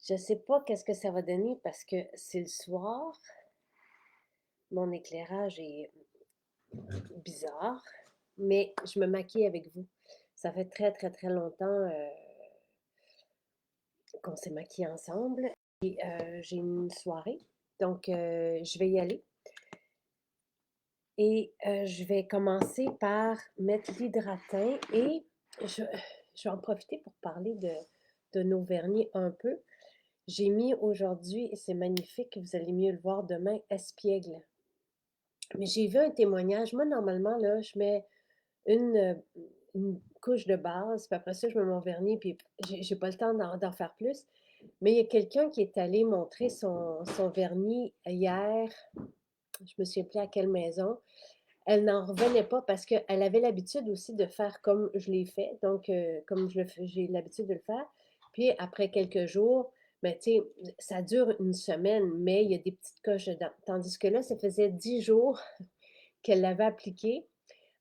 Je sais pas qu'est-ce que ça va donner parce que c'est le soir, mon éclairage est bizarre, mais je me maquille avec vous. Ça fait très, très, très longtemps qu'on s'est maquillés ensemble et j'ai une soirée, donc je vais y aller. Et je vais commencer par mettre l'hydratin et je, je vais en profiter pour parler de nos vernis un peu. J'ai mis aujourd'hui, et c'est magnifique, vous allez mieux le voir demain, espiègle. Mais j'ai vu un témoignage. Moi, normalement, là, je mets une, euh, une couche de base, puis après ça, je mets mon vernis, puis j'ai pas le temps d'en faire plus. Mais il y a quelqu'un qui est allé montrer son vernis hier. Je me souviens plus à quelle maison. Elle n'en revenait pas parce qu'elle avait l'habitude aussi de faire comme je l'ai fait, donc comme j'ai l'habitude de le faire. Puis après quelques jours, ben, tu sais, ça dure une semaine, mais il y a des petites coches dedans. Tandis que là, ça faisait 10 jours qu'elle l'avait appliqué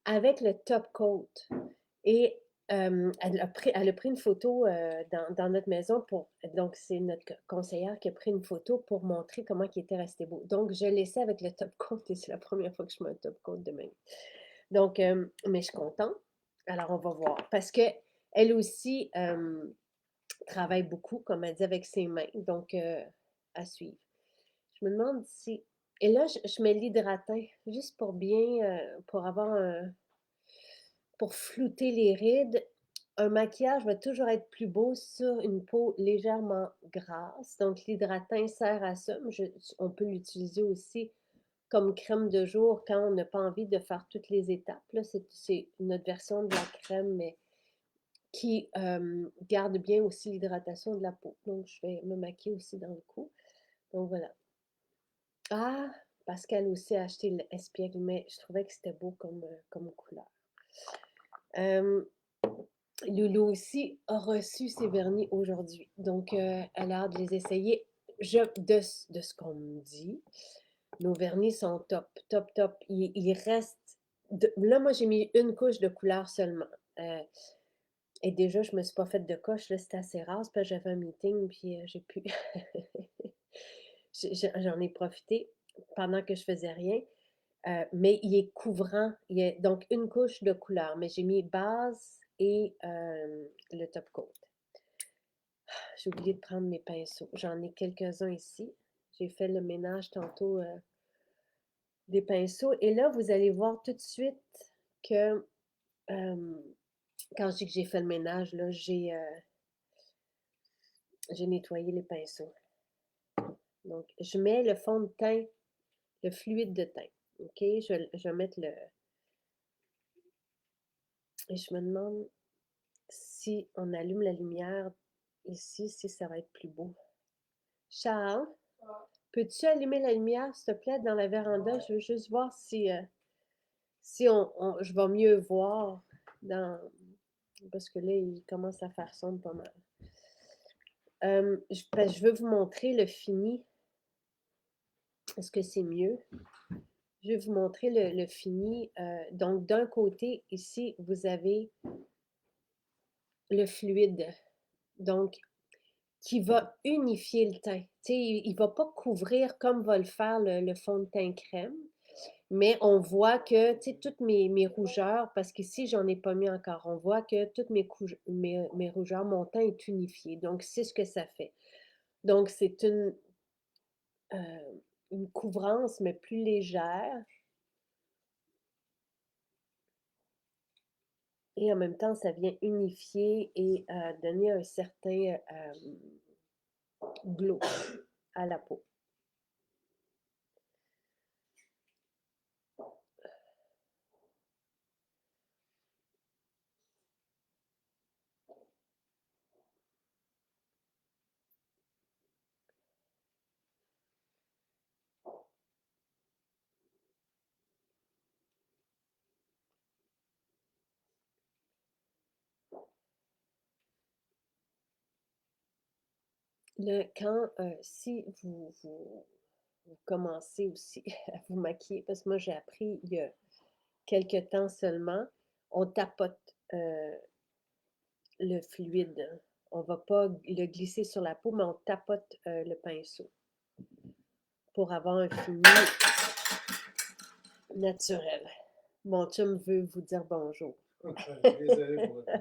avec le top coat. Et elle a pris une photo dans notre maison pour. Donc, c'est notre conseillère qui a pris une photo pour montrer comment il était resté beau. Donc, je l'ai laissé avec le top coat et c'est la première fois que je mets un top coat de même. Donc, mais je suis contente. Alors, on va voir. Parce que elle aussi travaille beaucoup, comme elle dit, avec ses mains. Donc, à suivre. Je me demande si. Et là, je mets l'hydratin, juste pour bien, pour avoir un, pour flouter les rides. Un maquillage va toujours être plus beau sur une peau légèrement grasse. Donc, l'hydratin sert à ça. Mais on peut l'utiliser aussi comme crème de jour quand on n'a pas envie de faire toutes les étapes. Là, c'est notre version de la crème, mais qui garde bien aussi l'hydratation de la peau. Donc, je vais me maquiller aussi dans le cou. Donc, voilà. Ah, Pascal aussi a acheté l'espiègle, mais je trouvais que c'était beau comme couleur. Euh, Loulou aussi a reçu ses vernis aujourd'hui. Donc, elle a hâte de les essayer. De ce qu'on me dit, nos vernis sont top, top, top. Il reste. Là, moi, j'ai mis une couche de couleur seulement. Et déjà, je me suis pas faite de coche. Là, c'était assez rare. Parce que j'avais un meeting, puis j'ai pu. J'en ai profité pendant que je faisais rien. Mais il est couvrant. Il y a donc une couche de couleur. Mais j'ai mis base et le top coat. J'ai oublié de prendre mes pinceaux. J'en ai quelques-uns ici. J'ai fait le ménage tantôt des pinceaux. Et là, vous allez voir tout de suite que quand je dis que j'ai fait le ménage, là, j'ai nettoyé les pinceaux. Donc, je mets le fond de teint, le fluide de teint. OK? Je vais mettre le. Et je me demande si on allume la lumière ici, si ça va être plus beau. Charles, peux-tu allumer la lumière, s'il te plaît, dans la véranda? Je veux juste voir si je vais mieux voir dans. Parce que là, il commence à faire sombre pas mal. Je veux vous montrer le fini. Est-ce que c'est mieux? Je vais vous montrer le fini. Donc, d'un côté, ici, vous avez le fluide. Donc, qui va unifier le teint. Tu sais, il ne va pas couvrir comme va le faire le fond de teint crème, mais on voit que, tu sais, toutes mes rougeurs, parce qu'ici, j'en ai pas mis encore, on voit que toutes mes rougeurs, mon teint est unifié. Donc, c'est ce que ça fait. Donc, c'est une couvrance, mais plus légère. Et en même temps, ça vient unifier et donner un certain glow à la peau. Quand, si vous commencez aussi à vous maquiller, parce que moi j'ai appris il y a quelques temps seulement, on tapote le fluide. On va pas le glisser sur la peau, mais on tapote le pinceau pour avoir un fini naturel. Mon chum veut vous dire bonjour. Désolé pour votre...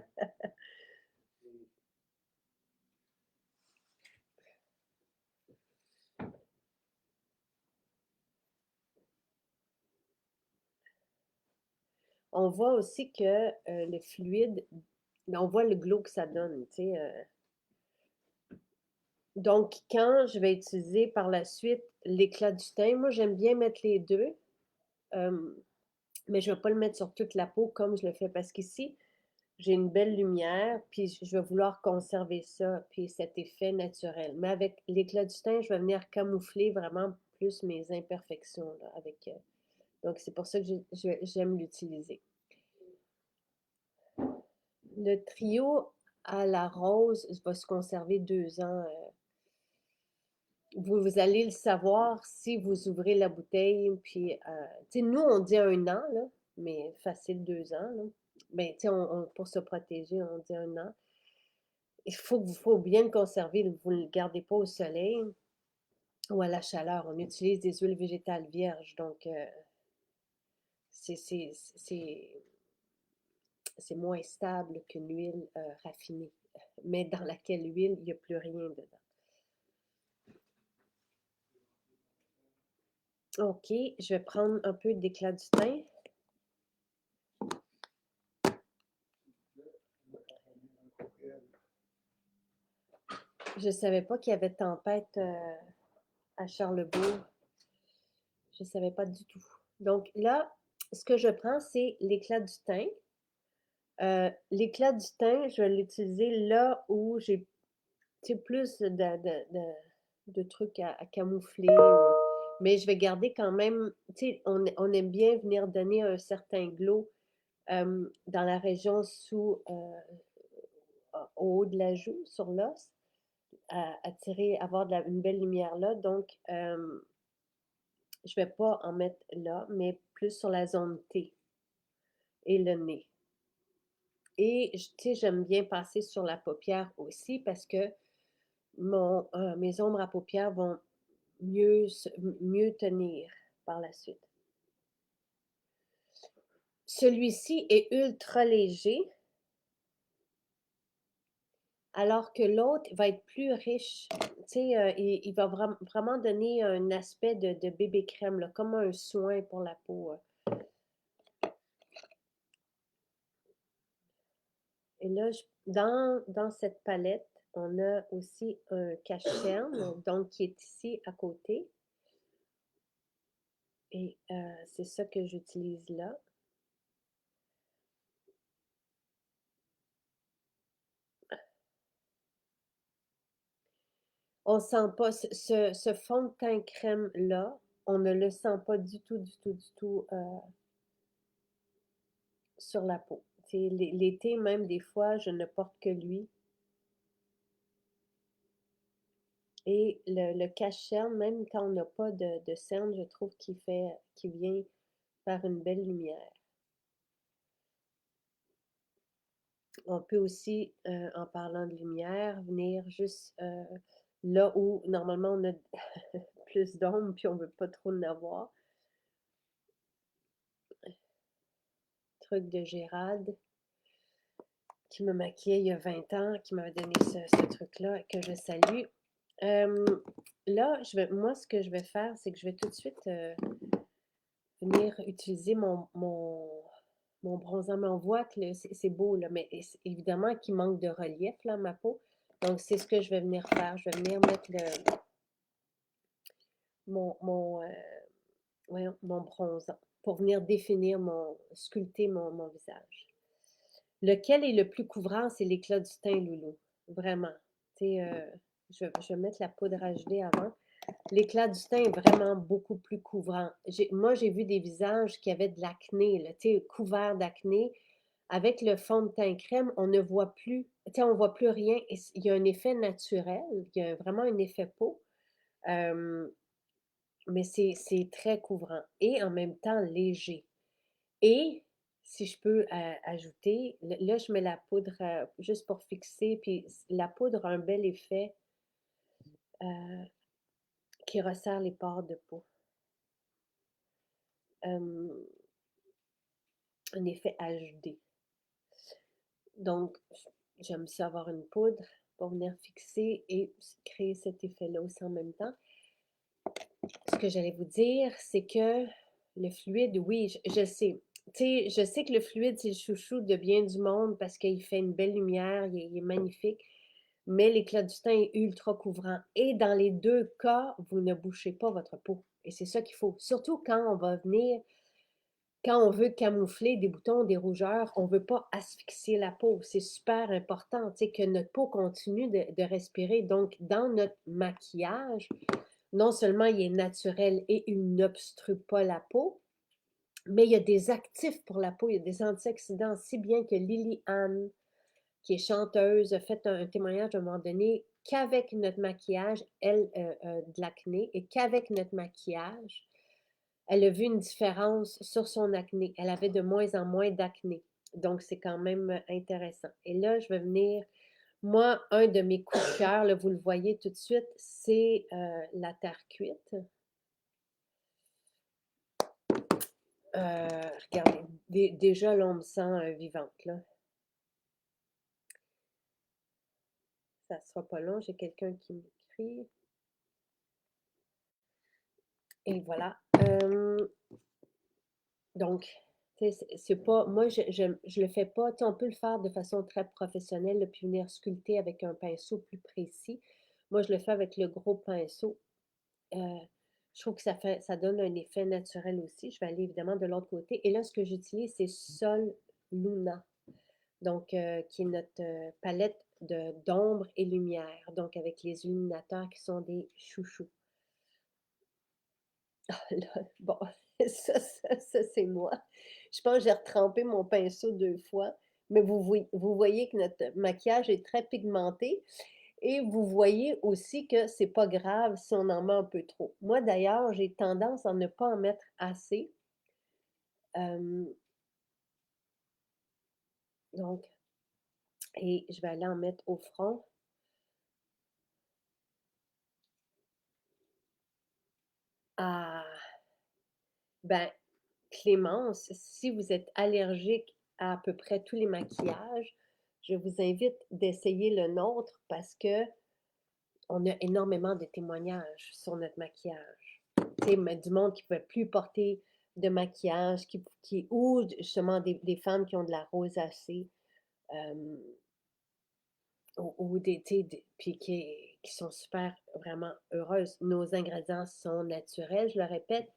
On voit aussi que le fluide, on voit le glow que ça donne, tu sais. Donc, quand je vais utiliser par la suite l'éclat du teint, moi j'aime bien mettre les deux, mais je ne vais pas le mettre sur toute la peau comme je le fais parce qu'ici, j'ai une belle lumière, puis je vais vouloir conserver ça, puis cet effet naturel. Mais avec l'éclat du teint, je vais venir camoufler vraiment plus mes imperfections là, avec. Donc, c'est pour ça que j'aime l'utiliser. Le trio à la rose va se conserver 2 ans. Vous allez le savoir si vous ouvrez la bouteille. Puis, tu sais, nous, on dit 1 an, là, mais facile 2 ans. Là. Ben, tu sais, pour se protéger, on dit 1 an. Faut bien le conserver. Vous ne le gardez pas au soleil ou à la chaleur. On utilise des huiles végétales vierges. Donc, c'est c'est- c'est- c'est moins stable qu'une huile raffinée, mais dans laquelle l'huile, il n'y a plus rien dedans. OK, je vais prendre un peu d'éclat du teint. Je ne savais pas qu'il y avait tempête à Charlebourg. Je ne savais pas du tout. Donc là, ce que je prends, c'est l'éclat du teint. L'éclat du teint, je vais l'utiliser là où j'ai plus de trucs à camoufler. Mais je vais garder quand même, tu sais, on aime bien venir donner un certain glow dans la région au haut de la joue, sur l'os, avoir une belle lumière là. Donc, je ne vais pas en mettre là, mais plus sur la zone T et le nez. Et, tu sais, j'aime bien passer sur la paupière aussi parce que mes ombres à paupières vont mieux tenir par la suite. Celui-ci est ultra léger, alors que l'autre va être plus riche. Tu sais, il va vraiment donner un aspect de bébé crème, là, comme un soin pour la peau. Et là, dans cette palette, on a aussi un cache-cerne, donc qui est ici à côté. Et c'est ça que j'utilise là. On sent pas ce fond de teint crème-là, on ne le sent pas du tout, du tout, du tout sur la peau. L'été, même des fois, je ne porte que lui. Et le cache-cerne, même quand on n'a pas de cerne, je trouve qu'il vient faire une belle lumière. On peut aussi, en parlant de lumière, venir juste là où normalement on a plus d'ombre puis on veut pas trop en avoir. Truc de Gérald qui me maquillait il y a 20 ans, qui m'avait donné ce truc-là, que je salue. Là, moi, ce que je vais faire, c'est que je vais tout de suite venir utiliser mon bronzant. Mais on voit que c'est beau, là, mais évidemment qu'il manque de relief, là, ma peau. Donc, c'est ce que je vais venir faire. Je vais venir mettre mon, mon, mon bronzant pour venir sculpter mon visage. Lequel est le plus couvrant? C'est l'éclat du teint, Loulou. Vraiment. Je vais mettre la poudre HD avant. L'éclat du teint est vraiment beaucoup plus couvrant. Moi, j'ai vu des visages qui avaient de l'acné, couverts d'acné. Avec le fond de teint crème, on ne voit plus, on ne voit plus rien. Il y a un effet naturel, il y a vraiment un effet peau, mais c'est très couvrant et en même temps léger. Et si je peux ajouter, là, je mets la poudre juste pour fixer, puis la poudre a un bel effet euh, qui resserre les pores de peau. Euh, un effet HD. Donc, j'aime ça avoir une poudre pour venir fixer et créer cet effet-là aussi en même temps. Ce que j'allais vous dire, c'est que le fluide, oui, je sais. Tu sais, je sais que le fluide, c'est le chouchou de bien du monde parce qu'il fait une belle lumière, il est magnifique, mais l'éclat du teint est ultra couvrant. Et dans les deux cas, vous ne bouchez pas votre peau. Et c'est ça qu'il faut. Surtout quand on va venir, quand on veut camoufler des boutons, des rougeurs, on ne veut pas asphyxier la peau. C'est super important, tu sais, que notre peau continue de respirer. Donc, dans notre maquillage, non seulement il est naturel et il n'obstrue pas la peau, mais il y a des actifs pour la peau, il y a des antioxydants, si bien que Lily Anne, qui est chanteuse, a fait un témoignage à un moment donné qu'avec notre maquillage, elle de l'acné, et qu'avec notre maquillage, elle a vu une différence sur son acné. Elle avait de moins en moins d'acné. Donc, c'est quand même intéressant. Et là, je vais venir. Moi, un de mes coups de cœur, là, vous le voyez tout de suite, c'est la terre cuite. Regardez, déjà, là, on me sent vivante, là. Ça ne sera pas long, j'ai quelqu'un qui m'écrit. Et voilà. Donc, c'est pas, moi, je le fais pas, on peut le faire de façon très professionnelle, là, puis venir sculpter avec un pinceau plus précis. Moi, je le fais avec le gros pinceau. Euh, je trouve que ça donne un effet naturel aussi. Je vais aller évidemment de l'autre côté. Et là, ce que j'utilise, c'est Sol Luna. Donc, qui est notre palette d'ombre et lumière. Donc, avec les illuminateurs qui sont des chouchous. Là, bon, ça c'est moi. Je pense que j'ai retrempé mon pinceau 2 fois, mais vous voyez que notre maquillage est très pigmenté et vous voyez aussi que c'est pas grave si on en met un peu trop. Moi d'ailleurs, j'ai tendance à ne pas en mettre assez. Euh, donc, et je vais aller en mettre au front. Ah, ben, Clémence, si vous êtes allergique à peu près tous les maquillages, je vous invite d'essayer le nôtre parce que on a énormément de témoignages sur notre maquillage. Tu sais, mais du monde qui ne peut plus porter de maquillage, ou justement des femmes qui ont de la rosacée, euh, ou puis qui sont super vraiment heureuses. Nos ingrédients sont naturels, je le répète,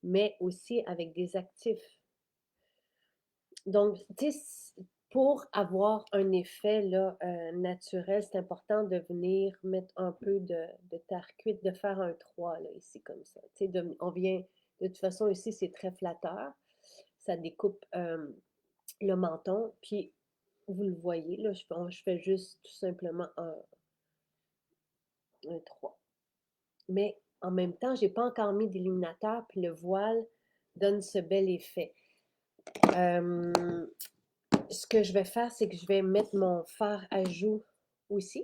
mais aussi avec des actifs. Donc, tu sais, pour avoir un effet là, naturel, c'est important de venir mettre un peu de terre cuite, de faire un 3 là, ici, comme ça. Tu sais, on vient, de toute façon, ici, c'est très flatteur. Ça découpe le menton. Puis, vous le voyez, là, je fais juste tout simplement un 3. Mais en même temps, je n'ai pas encore mis d'illuminateur, puis le voile donne ce bel effet. Ce que je vais faire, c'est que je vais mettre mon fard à joues aussi.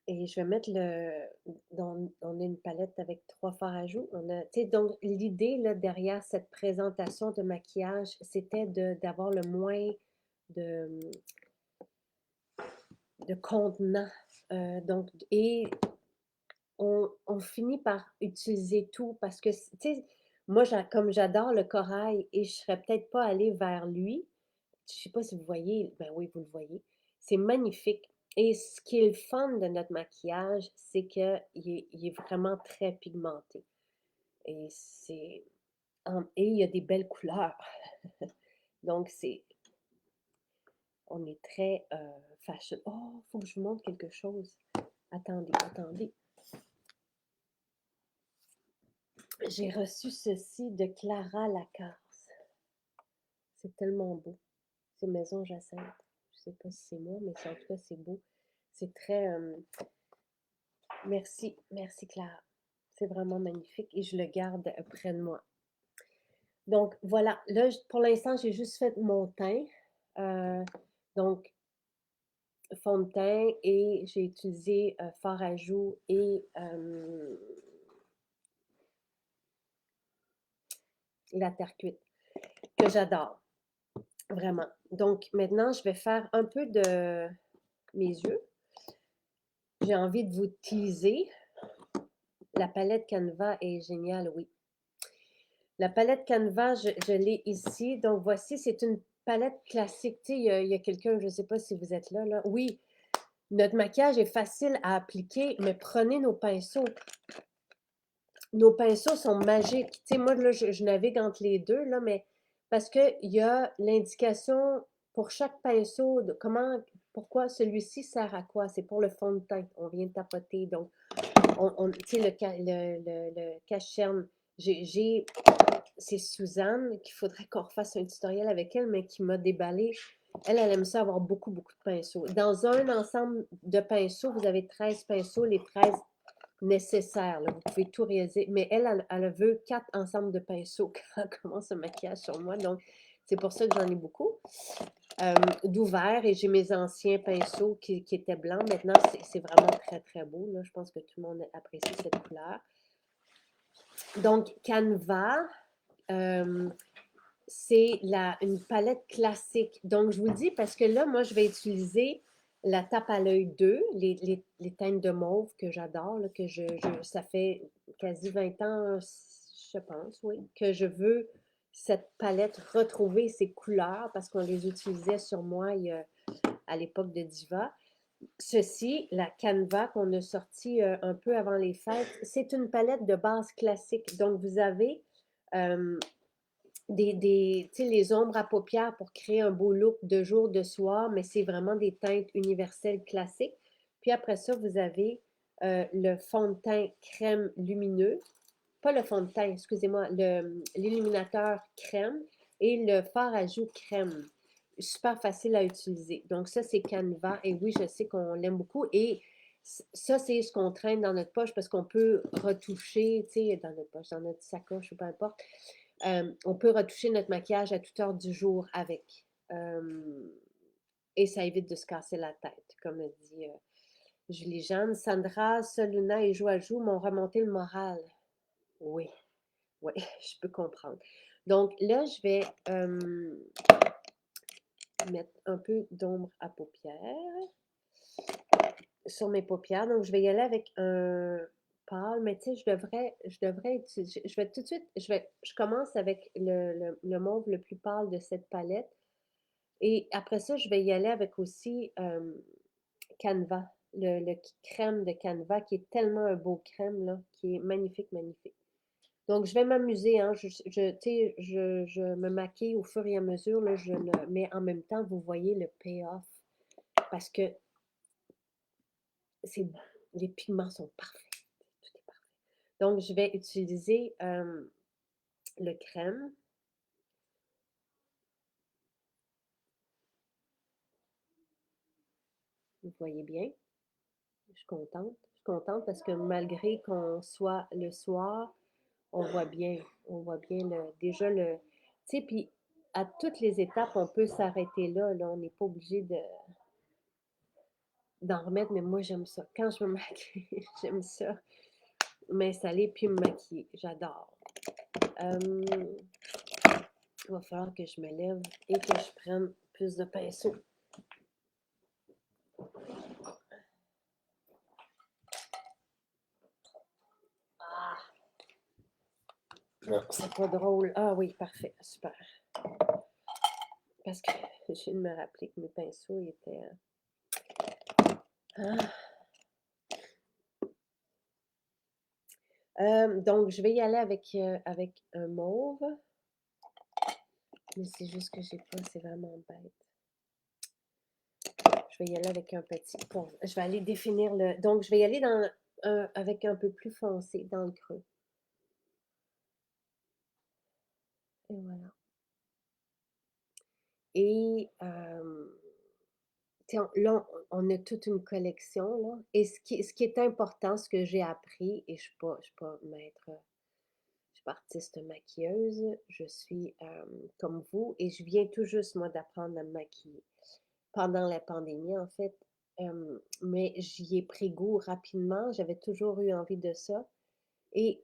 Et je vais mettre on a une palette avec 3 fards à joues. Donc, l'idée là, derrière cette présentation de maquillage, c'était d'avoir le moins de, de contenant. Et on finit par utiliser tout parce que, tu sais, moi, comme j'adore le corail et je ne serais peut-être pas allée vers lui, je ne sais pas si vous voyez, ben oui, vous le voyez, c'est magnifique. Et ce qui est le fun de notre maquillage, c'est qu'il est vraiment très pigmenté. Et et il y a des belles couleurs. Donc, on est très fashion. Oh, il faut que je vous montre quelque chose. Attendez, attendez. J'ai reçu ceci de Clara Lacasse. C'est tellement beau. C'est Maison Jacinthe. Je ne sais pas si c'est moi, mais en tout cas, c'est beau. C'est très... merci, merci Clara. C'est vraiment magnifique et je le garde près de moi. Donc voilà, là, pour l'instant, j'ai juste fait mon teint. Donc fond de teint et j'ai utilisé, fard à joues et la terre cuite, que j'adore, vraiment. Donc maintenant, je vais faire un peu de mes yeux. J'ai envie de vous teaser. La palette Canva est géniale, oui. La palette Canva, je l'ai ici. Donc voici, c'est une palette classique. Tu sais, il y a quelqu'un, je ne sais pas si vous êtes là, là. Oui, notre maquillage est facile à appliquer, mais prenez nos pinceaux. Nos pinceaux sont magiques. Tu sais, moi, là, je navigue entre les deux, là, mais parce qu'il y a l'indication pour chaque pinceau de comment, pourquoi celui-ci sert à quoi. C'est pour le fond de teint. On vient de tapoter. Donc, tu sais, le cache-cerne, c'est Suzanne qu'il faudrait qu'on refasse un tutoriel avec elle, mais qui m'a déballé. Elle aime ça avoir beaucoup, beaucoup de pinceaux. Dans un ensemble de pinceaux, vous avez 13 pinceaux, les 13 nécessaires. Là. Vous pouvez tout réaliser. Mais elle veut 4 ensembles de pinceaux quand elle commence un maquillage sur moi. Donc, c'est pour ça que j'en ai beaucoup. D'ouvert et j'ai mes anciens pinceaux qui étaient blancs. Maintenant, c'est vraiment très, très beau. Là. Je pense que tout le monde apprécie cette couleur. Donc, Canva, c'est une palette classique. Donc, je vous le dis parce que là, moi, je vais utiliser la tape à l'œil 2, les teintes de mauve que j'adore, que ça fait quasi 20 ans, je pense, oui, que je veux cette palette retrouver ses couleurs parce qu'on les utilisait sur moi à l'époque de Diva. Ceci, la Canva qu'on a sortie un peu avant les fêtes, c'est une palette de base classique. Donc, vous avez les ombres à paupières pour créer un beau look de jour, de soir, mais c'est vraiment des teintes universelles classiques. Puis après ça, vous avez le fond de teint crème lumineux, pas le fond de teint, excusez-moi, l'illuminateur crème et le fard à joues crème. Super facile à utiliser. Donc ça, c'est Canva. Et oui, je sais qu'on l'aime beaucoup. Et ça, c'est ce qu'on traîne dans notre poche parce qu'on peut retoucher, tu sais, dans notre poche, dans notre sacoche ou peu importe. On peut retoucher notre maquillage à toute heure du jour avec. Et ça évite de se casser la tête, comme a dit Julie-Jeanne. Sandra, Soluna et Joajou m'ont remonté le moral. Oui, oui, je peux comprendre. Donc là, je vais mettre un peu d'ombre à paupières sur mes paupières. Donc, je vais y aller avec un pâle, mais tu sais, je devrais utiliser, je vais tout de suite, je commence avec le mauve le plus pâle de cette palette. Et après ça, je vais y aller avec aussi Canva, le crème de Canva, qui est tellement un beau crème, là, qui est magnifique, magnifique. Donc, je vais m'amuser, hein, tu sais, je me maquille au fur et à mesure, là, mais en même temps, vous voyez le payoff, parce que c'est les pigments sont parfaits. Tout est parfait. Donc, je vais utiliser le crème. Vous voyez bien. Je suis contente. Je suis contente parce que malgré qu'on soit le soir, on voit bien. On voit bien déjà le. Tu sais, puis à toutes les étapes, on peut s'arrêter là. Là, on n'est pas obligé d'en remettre, mais moi, j'aime ça. Quand je me maquille, j'aime ça. M'installer puis me maquiller. J'adore. Il va falloir que je me lève et que je prenne plus de pinceaux. Ah, c'est pas drôle. Ah oui, parfait, super. Parce que je viens de me rappeler que mes pinceaux étaient. Donc, je vais y aller avec un mauve. Mais c'est juste que j'ai pas, c'est vraiment bête. Je vais y aller avec un petit. Bon, je vais aller définir le. Donc, je vais y aller avec un peu plus foncé dans le creux. Et voilà. Et là, on a toute une collection, là. Et ce qui est important, ce que j'ai appris, et je ne suis pas maître pas artiste maquilleuse, je suis, comme vous et je viens tout juste, moi, d'apprendre à me maquiller. Pendant la pandémie, en fait, mais j'y ai pris goût rapidement, j'avais toujours eu envie de ça et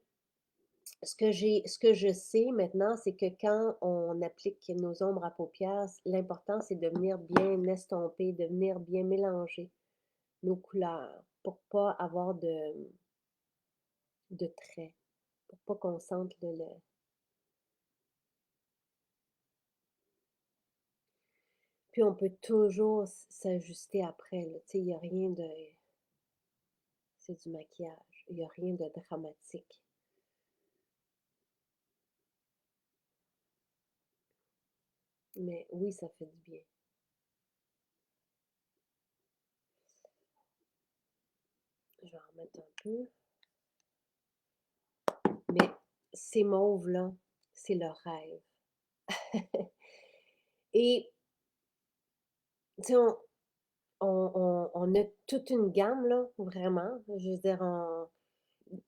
ce que je sais maintenant, c'est que quand on applique nos ombres à paupières, l'important, c'est de venir bien estomper, de venir bien mélanger nos couleurs pour pas avoir de traits, pour pas qu'on sente le puis on peut toujours s'ajuster après, là, tu sais, il y a rien de c'est du maquillage, il y a rien de dramatique. Mais oui, ça fait du bien. Je vais en remettre un peu. Mais ces mauves-là, c'est leur rêve. Et tu sais, on a toute une gamme, là, vraiment. Je veux dire,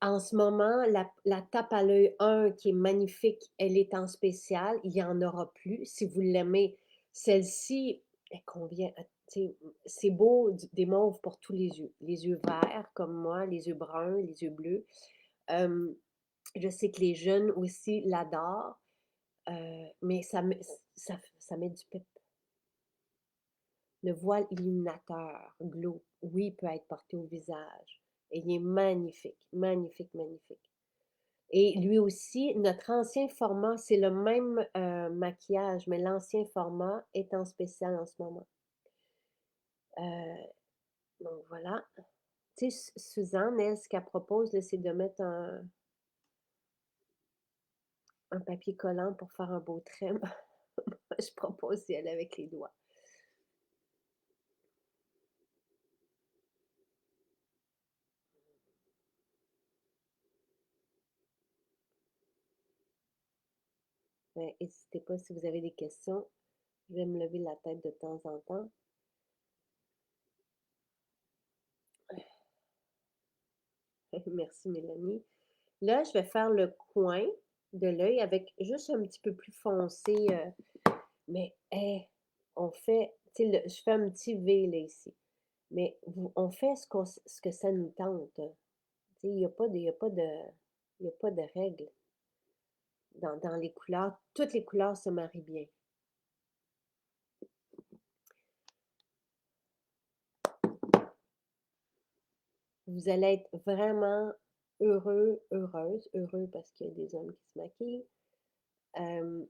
en ce moment, la tape à l'œil 1 qui est magnifique, elle est en spécial. Il y en aura plus. Si vous l'aimez, celle-ci, elle convient à tu sais, c'est beau, des mauves pour tous les yeux. Les yeux verts comme moi, les yeux bruns, les yeux bleus. Hem, je sais que les jeunes aussi l'adorent, mais ça met du pep. Le voile illuminateur Glow, oui, peut être porté au visage et il est magnifique, magnifique, magnifique. Et lui aussi, notre ancien format, c'est le même, maquillage, mais l'ancien format est en spécial en ce moment. Heu, donc voilà. Tu sais, Suzanne, elle, ce qu'elle propose, là, c'est de mettre un papier collant pour faire un beau trait. Je propose d'y aller avec les doigts. N'hésitez pas si vous avez des questions. Je vais me lever la tête de temps en temps. Merci Mélanie. Là, je vais faire le coin de l'œil avec juste un petit peu plus foncé, mais hey, on fait, tu sais, je fais un petit V là ici, mais on fait ce que ça nous tente. Tu sais, il y a pas de règle dans les couleurs. Toutes les couleurs se marient bien. Vous allez être vraiment heureux, heureuse, heureux parce qu'il y a des hommes qui se maquillent, euh,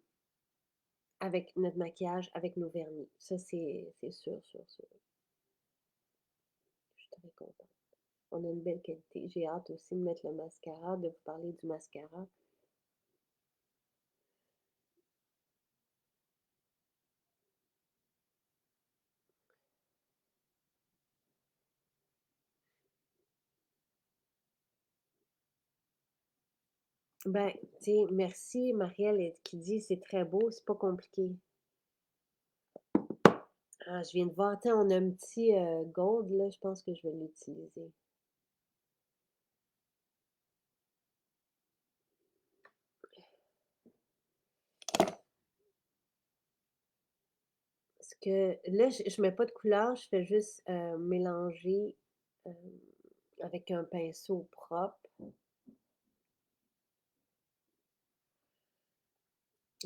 avec notre maquillage, avec nos vernis. Ça, c'est sûr, sûr, sûr. Je suis très contente. On a une belle qualité. J'ai hâte aussi de mettre le mascara, de vous parler du mascara. Ben, tu sais, merci Marielle qui dit c'est très beau, c'est pas compliqué. Ah, je viens de voir, tiens, on a un petit gold là, je pense que je vais l'utiliser. Parce que là, je mets pas de couleur, je fais juste mélanger euh, avec un pinceau propre.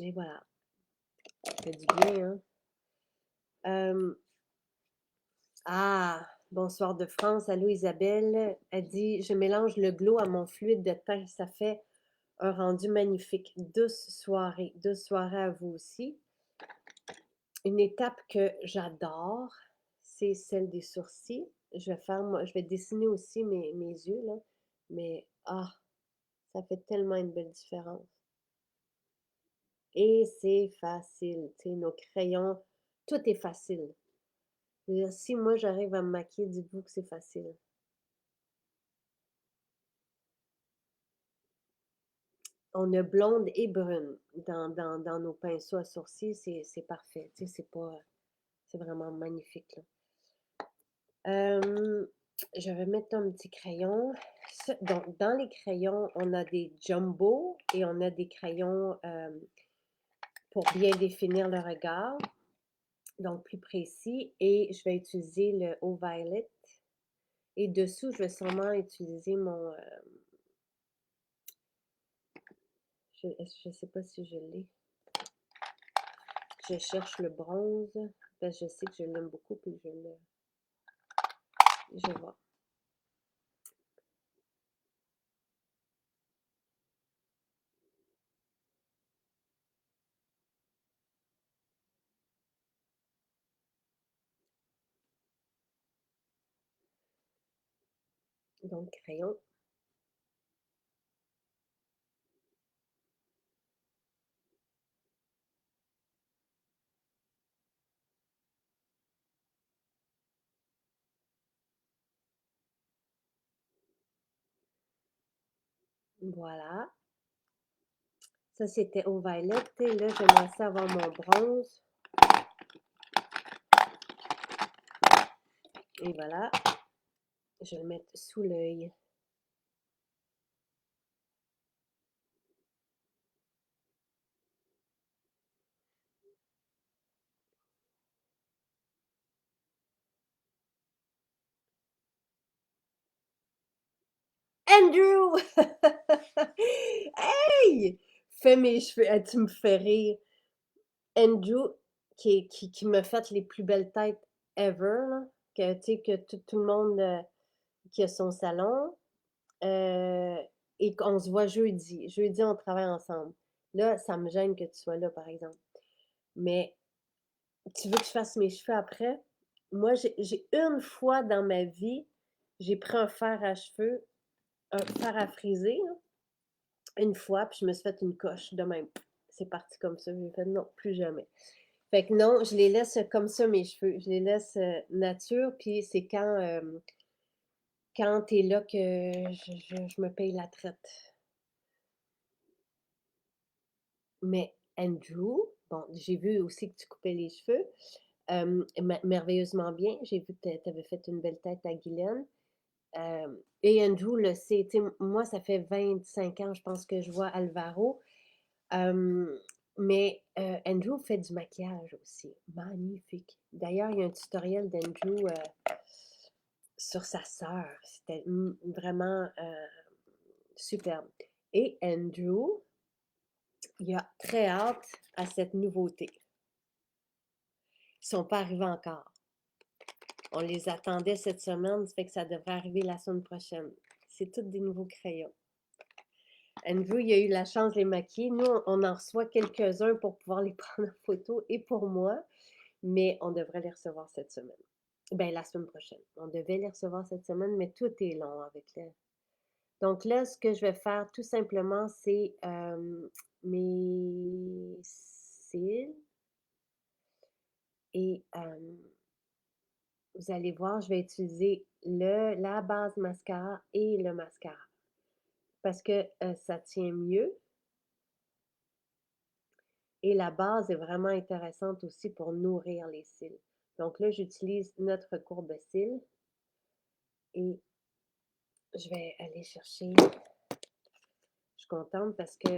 Et voilà, ça fait du bien, hein? Euh, bonsoir de France. Allô Isabelle. Elle dit, je mélange le glow à mon fluide de teint. Ça fait un rendu magnifique. Douce soirée. Douce soirée à vous aussi. Une étape que j'adore, c'est celle des sourcils. Moi, je vais dessiner aussi mes yeux, là. Mais, ça fait tellement une belle différence. Et c'est facile, tu sais, nos crayons, tout est facile. Je veux dire, si moi j'arrive à me maquiller, dites-vous que c'est facile. On a blonde et brune dans nos pinceaux à sourcils, c'est parfait. Tu sais, c'est pas, c'est vraiment magnifique, là. je vais mettre un petit crayon. Donc, dans les crayons, on a des jumbo et on a des crayons pour bien définir le regard, donc plus précis. Et je vais utiliser le Eau Violet. Et dessous, je vais sûrement utiliser mon... je ne sais pas si je l'ai. Je cherche le bronze, parce que je sais que je l'aime beaucoup, puis je vois. Donc, crayon. Voilà. Ça, c'était au violet. Et là, j'aimerais ça avoir mon bronze. Et voilà. Je vais le mettre sous l'œil. Andrew! Hey! Fais mes cheveux. Tu me fais rire. Andrew, qui me fait les plus belles têtes ever, là. Que, tu sais, que tout le monde qui a son salon. Et qu'on se voit jeudi. Jeudi, on travaille ensemble. Là, ça me gêne que tu sois là, par exemple. Mais tu veux que je fasse mes cheveux après? Moi, j'ai une fois dans ma vie, j'ai pris un fer à cheveux, un fer à friser, là, une fois, puis je me suis fait une coche de même. C'est parti comme ça. J'ai fait non, plus jamais. Fait que non, je les laisse comme ça, mes cheveux. Je les laisse nature, puis c'est quand t'es là que je me paye la traite. Mais Andrew, bon, j'ai vu aussi que tu coupais les cheveux merveilleusement bien. J'ai vu que tu avais fait une belle tête à Guylaine. Et Andrew le sait. Tu sais, moi, ça fait 25 ans, je pense, que je vois Alvaro. Mais Andrew fait du maquillage aussi. Magnifique. D'ailleurs, il y a un tutoriel d'Andrew sur sa sœur. C'était vraiment superbe. Et Andrew, il a très hâte à cette nouveauté. Ils ne sont pas arrivés encore. On les attendait cette semaine, ça fait que ça devrait arriver la semaine prochaine. C'est tous des nouveaux crayons. Andrew, il a eu la chance de les maquiller. Nous, on en reçoit quelques-uns pour pouvoir les prendre en photo et pour moi, mais on devrait les recevoir cette semaine. Ben, la semaine prochaine. On devait les recevoir cette semaine, mais tout est long avec les... Donc là, ce que je vais faire tout simplement, c'est mes cils et vous allez voir, je vais utiliser la base mascara et le mascara parce que ça tient mieux. Et la base est vraiment intéressante aussi pour nourrir les cils. Donc là, j'utilise notre courbe-cils et je vais aller chercher. Je suis contente parce que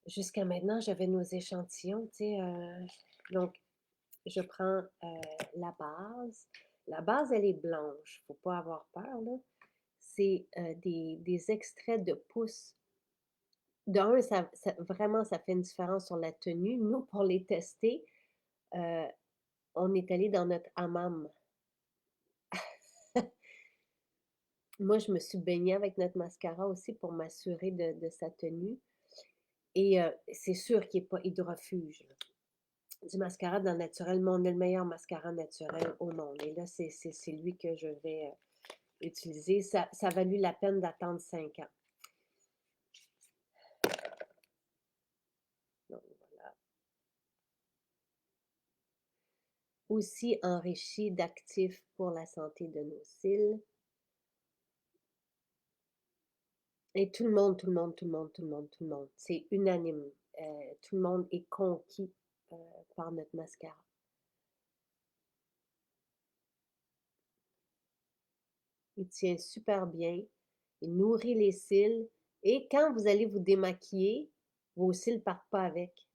jusqu'à maintenant, j'avais nos échantillons, tu sais. Donc, je prends la base. La base, elle est blanche. Faut pas avoir peur, là. C'est des extraits de pouce. D'un, vraiment, ça fait une différence sur la tenue. Nous, pour les tester, on est allé dans notre hammam. Moi, je me suis baignée avec notre mascara aussi pour m'assurer de sa tenue. Et c'est sûr qu'il n'est pas hydrofuge, là. Du mascara dans le naturel, mais on a le meilleur mascara naturel au monde. Et là, c'est lui que je vais utiliser. Ça a valu la peine d'attendre 5 ans. Donc, voilà. Aussi enrichi d'actifs pour la santé de nos cils. Et tout le monde, tout le monde, tout le monde, tout le monde, tout le monde, c'est unanime. Tout le monde est conquis par notre mascara. Il tient super bien, il nourrit les cils et quand vous allez vous démaquiller, vos cils partent pas avec.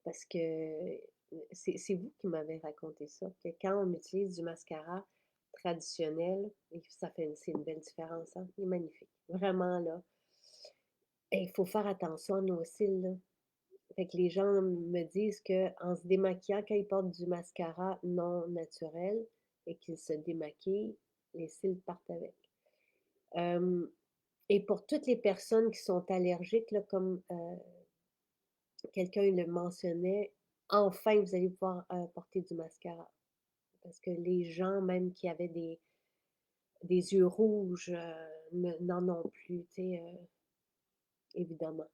Parce que c'est vous qui m'avez raconté ça, que quand on utilise du mascara traditionnel, et que ça fait c'est une belle différence, hein? Il est magnifique. Vraiment, là. Et il faut faire attention à nos cils, là. Fait que les gens me disent qu'en se démaquillant, quand ils portent du mascara non naturel et qu'ils se démaquillent, les cils partent avec. Et pour toutes les personnes qui sont allergiques, là, comme quelqu'un le mentionnait, enfin, vous allez pouvoir porter du mascara. Parce que les gens, même qui avaient des yeux rouges, n'en ont plus, tu sais, évidemment.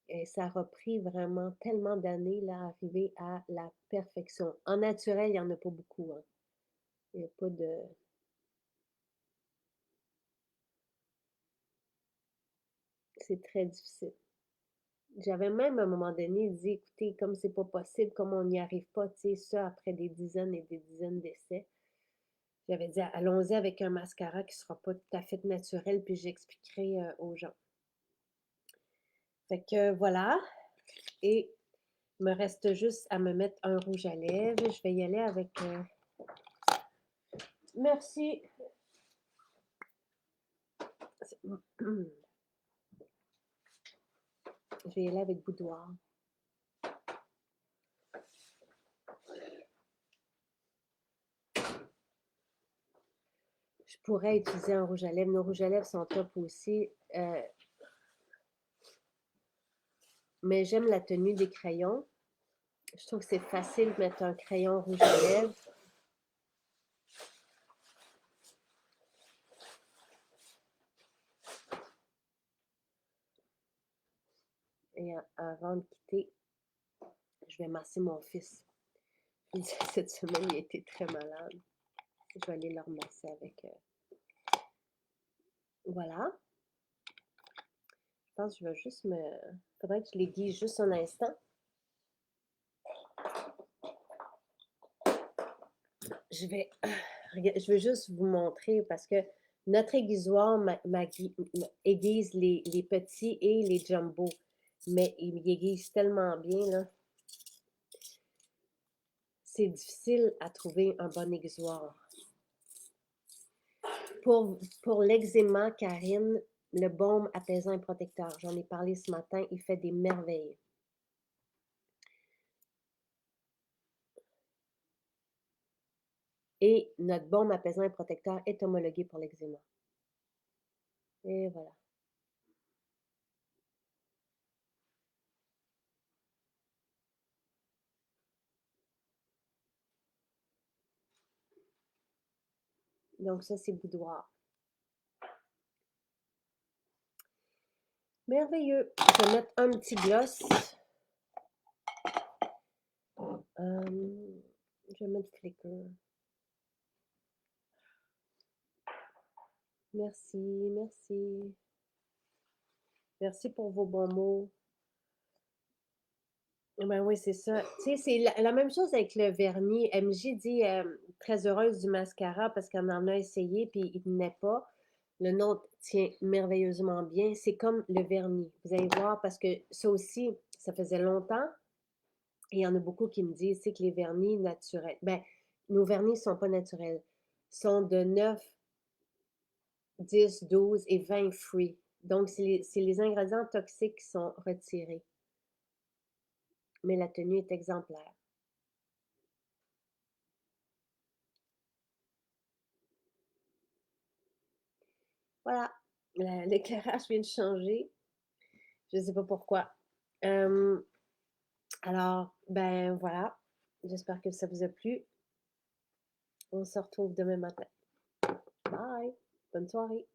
Et ça a pris vraiment tellement d'années, là, à arriver à la perfection. En naturel, il n'y en a pas beaucoup, hein. Il n'y a pas de... C'est très difficile. J'avais même à un moment donné dit, écoutez, comme c'est pas possible, comme on n'y arrive pas, tu sais, ça après des dizaines et des dizaines d'essais, j'avais dit, allons-y avec un mascara qui sera pas tout à fait naturel, puis j'expliquerai aux gens. Fait que voilà, et il me reste juste à me mettre un rouge à lèvres. Je vais y aller avec... Merci. Je vais y aller avec boudoir. Je pourrais utiliser un rouge à lèvres. Nos rouges à lèvres sont top aussi. Mais j'aime la tenue des crayons. Je trouve que c'est facile de mettre un crayon rouge à lèvres. Et avant de quitter, je vais masser mon fils. Cette semaine, il a été très malade. Je vais aller le remasser avec... Voilà. Je pense que je vais juste me... Il faudrait que je l'aiguise juste un instant. Je vais juste vous montrer parce que notre aiguisoir aiguise les petits et les jumbo. Mais il aiguise tellement bien, là. C'est difficile à trouver un bon aiguisoir. Pour l'eczéma, Karine, le baume apaisant et protecteur, j'en ai parlé ce matin, il fait des merveilles. Et notre baume apaisant et protecteur est homologué pour l'eczéma. Et voilà. Donc ça, c'est boudoir. Merveilleux. Je vais mettre un petit gloss. Je vais mettre Flicker. Merci, merci. Merci pour vos bons mots. Ben oui, c'est ça. Tu sais, c'est la même chose avec le vernis. MJ dit très heureuse du mascara parce qu'elle en a essayé puis il tenait pas. Le nôtre tient merveilleusement bien. C'est comme le vernis. Vous allez voir parce que ça aussi, ça faisait longtemps. Et il y en a beaucoup qui me disent, c'est que les vernis naturels. Ben, nos vernis ne sont pas naturels. Ils sont de 9, 10, 12 et 20 fruits. Donc, c'est les ingrédients toxiques qui sont retirés. Mais la tenue est exemplaire. Voilà, l'éclairage vient de changer. Je ne sais pas pourquoi. Alors, ben voilà. J'espère que ça vous a plu. On se retrouve demain matin. Bye. Bonne soirée.